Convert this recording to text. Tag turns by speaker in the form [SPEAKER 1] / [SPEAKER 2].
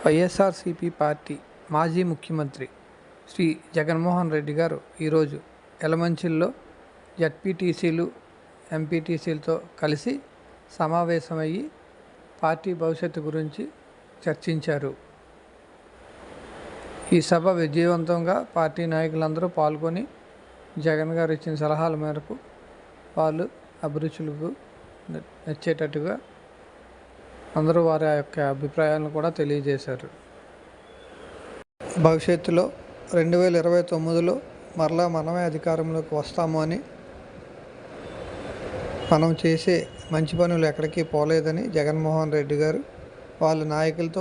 [SPEAKER 1] YSRCP party మాజీ ముఖ్యమంత్రి శ్రీ జగన్మోహన్ రెడ్డి గారు ఈరోజు యలమంచిలిలో జడ్పీటీసీలు, ఎంపీటీసీలతో కలిసి సమావేశమయ్యి పార్టీ భవిష్యత్తు గురించి చర్చించారు. ఈ సభ విజయవంతంగా పార్టీ నాయకులందరూ పాల్గొని జగన్ గారు ఇచ్చిన సలహాల మేరకు వాళ్ళు అభిరుచులకు నచ్చేటట్టుగా అందరూ వారి యొక్క అభిప్రాయాలను కూడా తెలియజేశారు. భవిష్యత్తులో 2029లో మరలా మనమే అధికారంలోకి వస్తాము అని, మనం చేసే మంచి పనులు ఎక్కడికి పోలేదని జగన్మోహన్ రెడ్డి గారు వాళ్ళ నాయకులతో